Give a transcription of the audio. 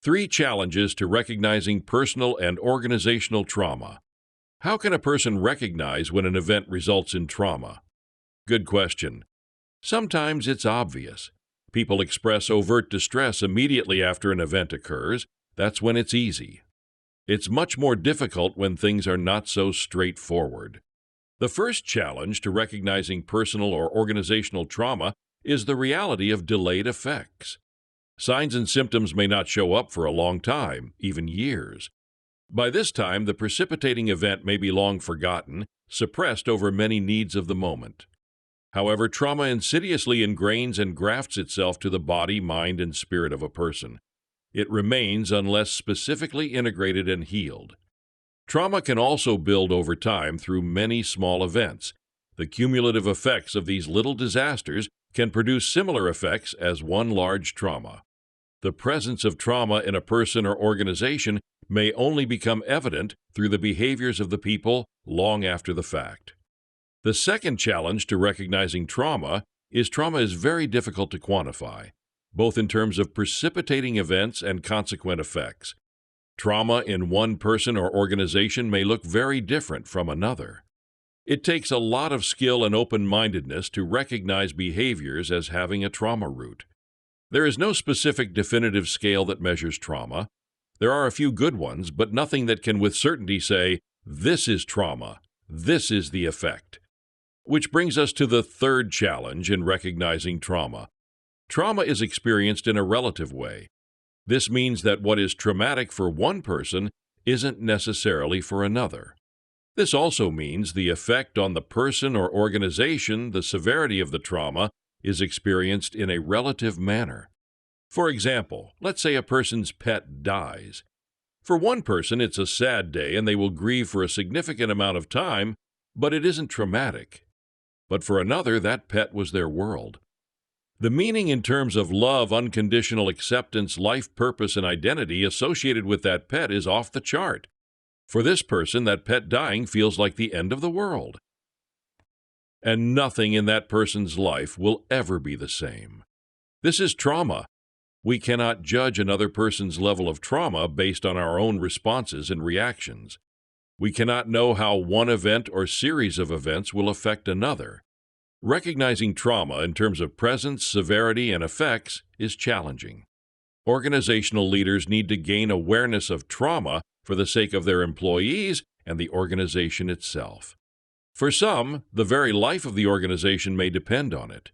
3 challenges to recognizing personal and organizational trauma. How can a person recognize when an event results in trauma? Good question. Sometimes it's obvious. People express overt distress immediately after an event occurs. That's when it's easy. It's much more difficult when things are not so straightforward. The first challenge to recognizing personal or organizational trauma is the reality of delayed effects. Signs and symptoms may not show up for a long time, even years. By this time, the precipitating event may be long forgotten, suppressed over many needs of the moment. However, trauma insidiously ingrains and grafts itself to the body, mind, and spirit of a person. It remains unless specifically integrated and healed. Trauma can also build over time through many small events. The cumulative effects of these little disasters can produce similar effects as one large trauma. The presence of trauma in a person or organization may only become evident through the behaviors of the people long after the fact. The second challenge to recognizing trauma is very difficult to quantify, both in terms of precipitating events and consequent effects. Trauma in one person or organization may look very different from another. It takes a lot of skill and open-mindedness to recognize behaviors as having a trauma root. There is no specific definitive scale that measures trauma. There are a few good ones, but nothing that can with certainty say, this is trauma, this is the effect. Which brings us to the third challenge in recognizing trauma. Trauma is experienced in a relative way. This means that what is traumatic for one person isn't necessarily for another. This also means the effect on the person or organization, the severity of the trauma, is experienced in a relative manner. For example, let's say a person's pet dies. For one person, it's a sad day and they will grieve for a significant amount of time, but it isn't traumatic. But for another, that pet was their world. The meaning in terms of love, unconditional acceptance, life purpose, and identity associated with that pet is off the chart. For this person, that pet dying feels like the end of the world. And nothing in that person's life will ever be the same. This is trauma. We cannot judge another person's level of trauma based on our own responses and reactions. We cannot know how one event or series of events will affect another. Recognizing trauma in terms of presence, severity, and effects is challenging. Organizational leaders need to gain awareness of trauma for the sake of their employees and the organization itself. For some, the very life of the organization may depend on it.